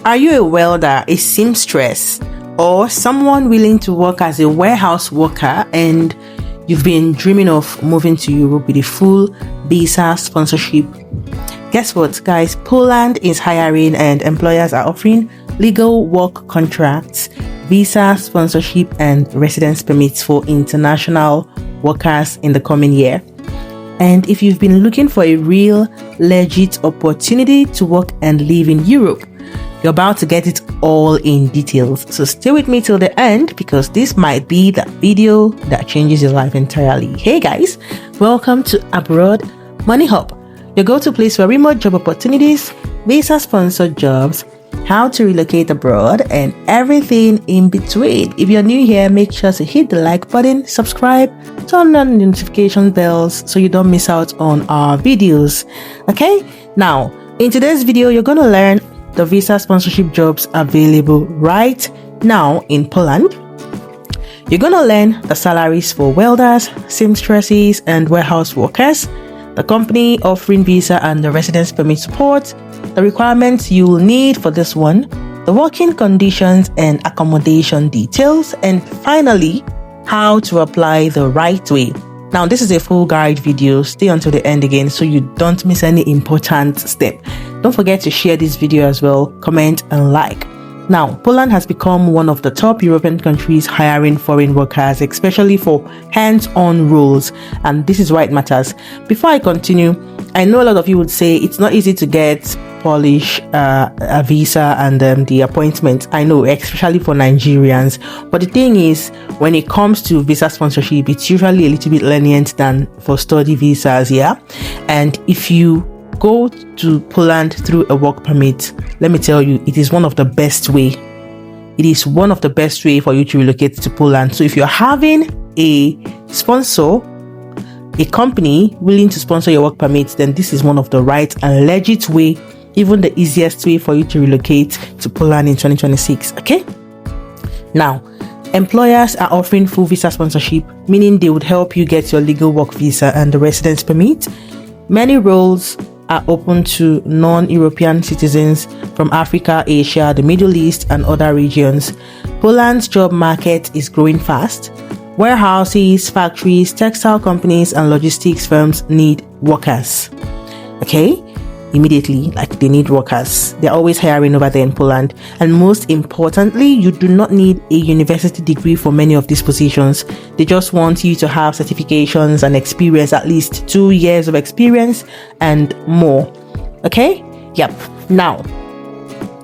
Are you a welder, a seamstress, or someone willing to work as a warehouse worker and you've been dreaming of moving to Europe with a full visa sponsorship? Guess what, guys? Poland is hiring and employers are offering legal work contracts, visa sponsorship, and residence permits for international workers in the coming year. And if you've been looking for a real, legit opportunity to work and live in Europe, you're about to get it all in details. So stay with me till the end, because this might be the video that changes your life entirely. Hey guys, welcome to Abroad Money Hub, your go-to place for remote job opportunities, visa sponsored jobs, how to relocate abroad, and everything in between. If you're new here, make sure to hit the like button, subscribe, turn on the notification bells so you don't miss out on our videos. Okay, now in today's video, you're going to learn the visa sponsorship jobs available right now in Poland. You're going to learn the salaries for welders, seamstresses, and warehouse workers, the company offering visa and the residence permit support, the requirements you'll need for this one, the working conditions and accommodation details, and finally, how to apply the right way. Now, this is a full guide video. Stay until the end again so you don't miss any important step. Don't forget to share this video as well, comment and like. Now, Poland has become one of the top European countries hiring foreign workers, especially for hands-on roles, and this is why it matters. Before I continue, I know a lot of you would say it's not easy to get Polish a visa and the appointment. I know, especially for Nigerians, but the thing is, when it comes to visa sponsorship, it's usually a little bit lenient than for study visas, yeah. And if you go to Poland through a work permit, let me tell you, it is one of the best way. It is one of the best way for you to relocate to Poland. So if you're having a sponsor, a company willing to sponsor your work permit, then this is one of the right and legit way, even the easiest way for you to relocate to Poland in 2026. Okay, now employers are offering full visa sponsorship, meaning they would help you get your legal work visa and the residence permit. Many roles are open to non-European citizens from Africa, Asia, the Middle East, and other regions. Poland's job market is growing fast. Warehouses, factories, textile companies, and logistics firms need workers. Okay, immediately, like they need workers. They're always hiring over there in Poland. And most importantly, you do not need a university degree for many of these positions. They just want you to have certifications and experience, at least 2 years of experience and more. Okay, yep. Now,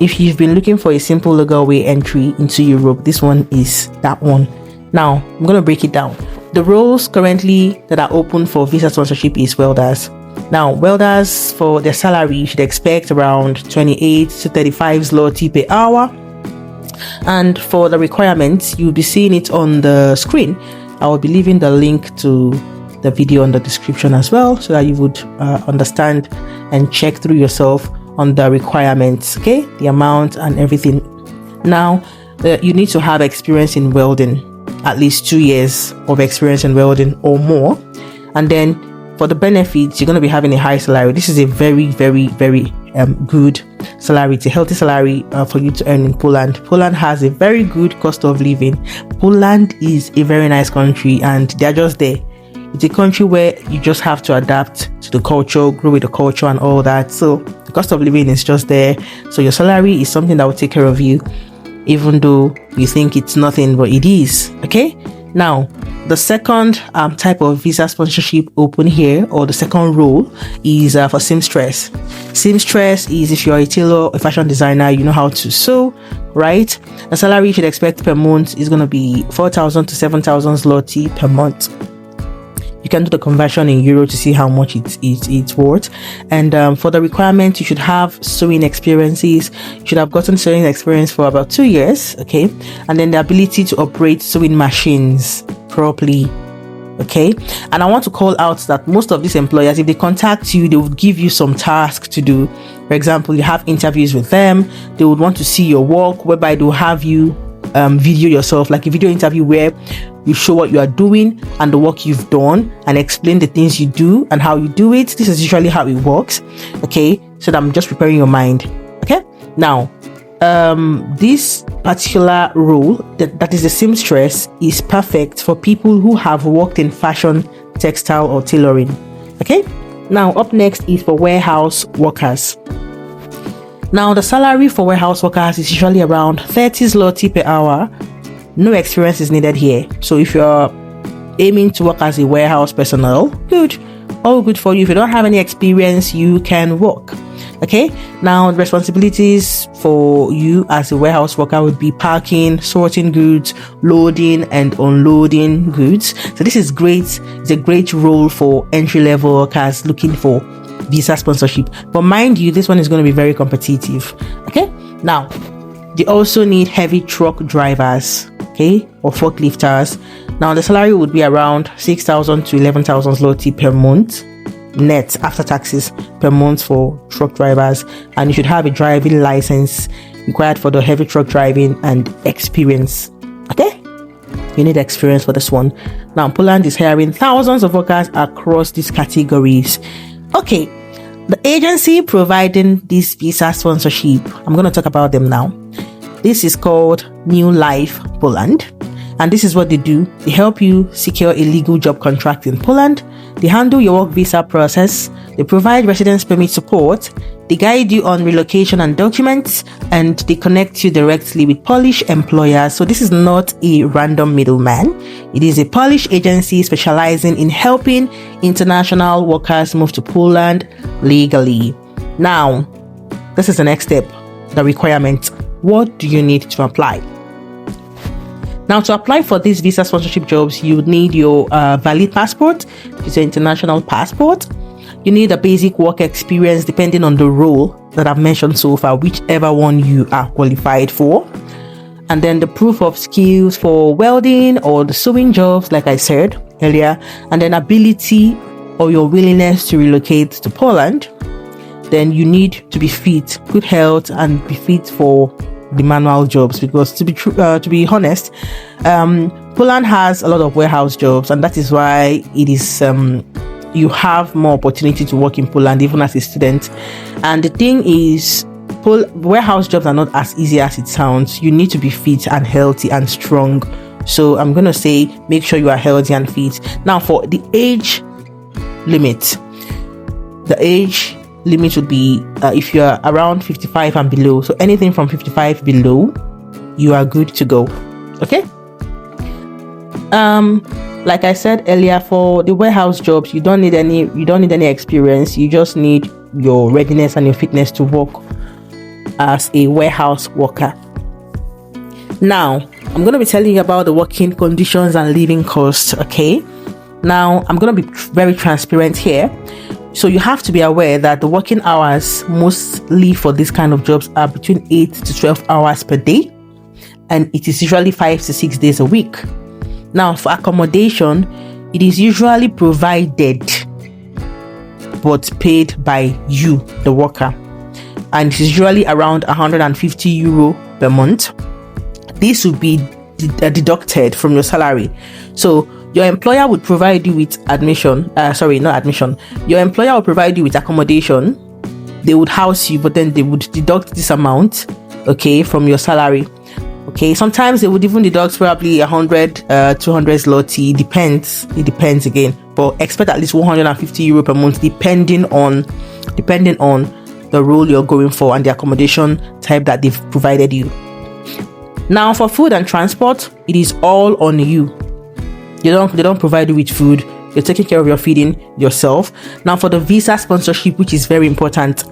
if you've been looking for a simple legal way entry into Europe, this one is that one. Now, I'm going to break it down. The roles currently that are open for visa sponsorship is welders. Now, welders, for their salary, you should expect around 28 to 35 zloty per hour. And for the requirements, you'll be seeing it on the screen. I will be leaving the link to the video in the description as well, so that you would understand and check through yourself on the requirements, okay? The amount and everything. Now, you need to have experience in welding, at least 2 years of experience in welding or more. And then for the benefits, you're going to be having a high salary. This is a very, very, very good salary. It's a healthy salary for you to earn in Poland. Poland has a very good cost of living. Poland is a very nice country, and they're just there. It's a country where you just have to adapt to the culture, grow with the culture and all that. So the cost of living is just there. So your salary is something that will take care of you, even though you think it's nothing, but it is. Okay, now the second type of visa sponsorship open here, or the second role, is for seamstress. Seamstress is if you're a tailor, a fashion designer, you know how to sew, right? The salary you should expect per month is going to be 4,000 to 7,000 zloty per month. You can do the conversion in euro to see how much it's worth. And for the requirements, you should have sewing experiences. You should have gotten sewing experience for about 2 years, okay? And then the ability to operate sewing machines properly, okay? And I want to call out that most of these employers, if they contact you, they would give you some tasks to do. For example, you have interviews with them. They would want to see your work, whereby they'll have you video yourself, like a video interview where you show what you are doing and the work you've done and explain the things you do and how you do it. This is usually how it works, okay? So that I'm just preparing your mind, okay? Now, this particular role, that is the seamstress, is perfect for people who have worked in fashion, textile, or tailoring. Okay, now up next is for warehouse workers. Now the salary for warehouse workers is usually around 30 zloty per hour. No experience is needed here. So if you're aiming to work as a warehouse personnel, good, all good for you. If you don't have any experience, you can work. Okay, now the responsibilities for you as a warehouse worker would be packing, sorting goods, loading and unloading goods. So this is great. It's a great role for entry-level workers looking for visa sponsorship, but mind you, this one is going to be very competitive. Okay, now they also need heavy truck drivers, okay, or forklifters. Now the salary would be around 6,000 to 11,000 zloty per month net after taxes per month for truck drivers, and you should have a driving license required for the heavy truck driving and experience. Okay, you need experience for this one. Now Poland is hiring thousands of workers across these categories. Okay, the agency providing this visa sponsorship, I'm going to talk about them now. This is called New Life Poland, and this is what they do. They help you secure a legal job contract in Poland. They handle your work visa process. They provide residence permit support. They guide you on relocation and documents, and they connect you directly with Polish employers. So this is not a random middleman. It is a Polish agency specializing in helping international workers move to Poland legally. Now, this is the next step, the requirement. What do you need to apply? Now, to apply for these visa sponsorship jobs, you would need your valid passport, which is an international passport. You need a basic work experience depending on the role that I've mentioned so far, whichever one you are qualified for. And then the proof of skills for welding or the sewing jobs, like I said earlier. And then ability or your willingness to relocate to Poland. Then you need to be fit, good health, and be fit for the manual jobs, because to be honest, Poland has a lot of warehouse jobs, and that is why it is you have more opportunity to work in Poland even as a student. And the thing is, warehouse jobs are not as easy as it sounds. You need to be fit and healthy and strong. So I'm gonna say make sure you are healthy and fit. Now for the age limit, would be if you are around 55 and below. So anything from 55 below, you are good to go. Okay, like I said earlier, for the warehouse jobs, you don't need any experience. You just need your readiness and your fitness to work as a warehouse worker. Now I'm going to be telling you about the working conditions and living costs. Okay, now I'm going to be very transparent here. So you have to be aware that the working hours mostly for this kind of jobs are between 8 to 12 hours per day, and it is usually 5 to 6 days a week. Now for accommodation, it is usually provided but paid by you, the worker, and it is usually around 150 euro per month. This will be deducted from your salary. So your employer would provide you with your employer will provide you with accommodation. They would house you, but then they would deduct this amount, okay, from your salary. Okay, sometimes they would even deduct probably 100, 200 zloty. It depends again, but expect at least 150 euro per month, depending on the role you're going for and the accommodation type that they've provided you. Now for food and transport, it is all on you. They don't provide you with food. You're taking care of your feeding yourself. Now for the visa sponsorship, which is very important,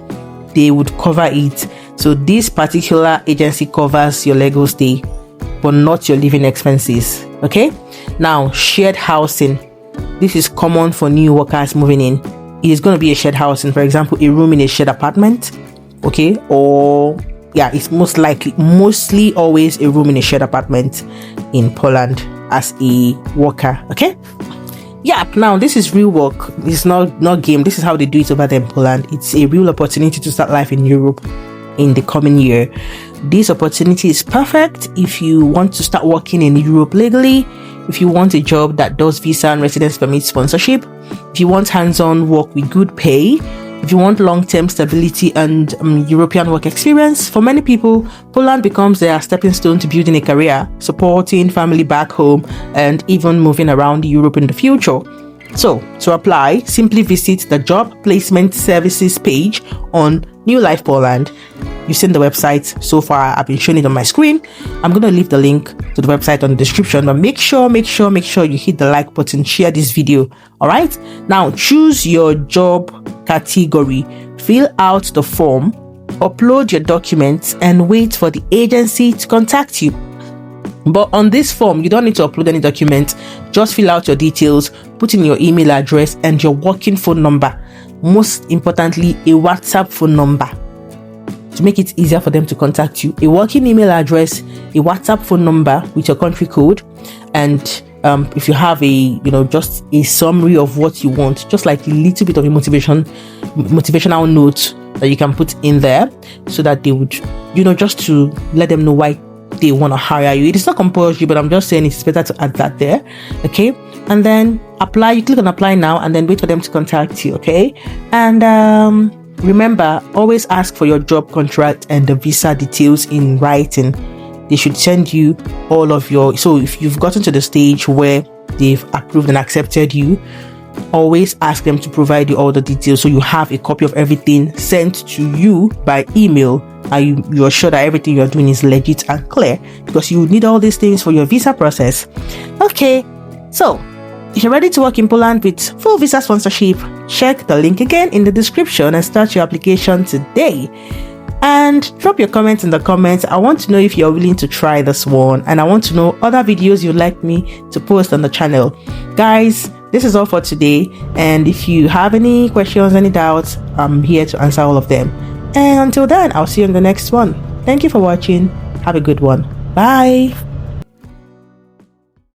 they would cover it. So this particular agency covers your legal stay, but not your living expenses. Okay, now shared housing. This is common for new workers moving in. It is going to be a shared housing, for example, a room in a shared apartment. Okay, or yeah, it's mostly always a room in a shared apartment in Poland as a worker. Okay, yeah, now this is real work. It's not game. This is how they do it over there in Poland. It's a real opportunity to start life in Europe in the coming year. This opportunity is perfect if you want to start working in Europe legally, if you want a job that does visa and residence permit sponsorship, if you want hands-on work with good pay, If you want long-term stability and European work experience, for many people, Poland becomes their stepping stone to building a career, supporting family back home, and even moving around Europe in the future. So, to apply, simply visit the Job Placement Services page on New Life Poland. You've seen the website so far. I've been showing it on my screen. I'm going to leave the link to the website on the description, but make sure you hit the like button, share this video. All right. Now choose your job category, fill out the form, upload your documents, and wait for the agency to contact you. But on this form, you don't need to upload any documents. Just fill out your details, put in your email address and your working phone number. Most importantly, a WhatsApp phone number to make it easier for them to contact you. A working email address, a WhatsApp phone number with your country code, and if you have just a summary of what you want, just like a little bit of a motivational note that you can put in there, so that they would, just to let them know why they want to hire you. It is not compulsory, but I'm just saying it's better to add that there. Okay, and then apply. You click on apply now, and then wait for them to contact you. Okay, and remember, always ask for your job contract and the visa details in writing. They should send you all of your, so if you've gotten to the stage where they've approved and accepted you, always ask them to provide you all the details so you have a copy of everything sent to you by email, and you're sure that everything you're doing is legit and clear, because you need all these things for your visa process. Okay, so if you're ready to work in Poland with full visa sponsorship, check the link again in the description and start your application today. And drop your comments in the comments. I want to know if you're willing to try this one, and I want to know other videos you'd like me to post on the channel. Guys, this is all for today, and if you have any questions, any doubts, I'm here to answer all of them. And until then, I'll see you in the next one. Thank you for watching. Have a good one. Bye.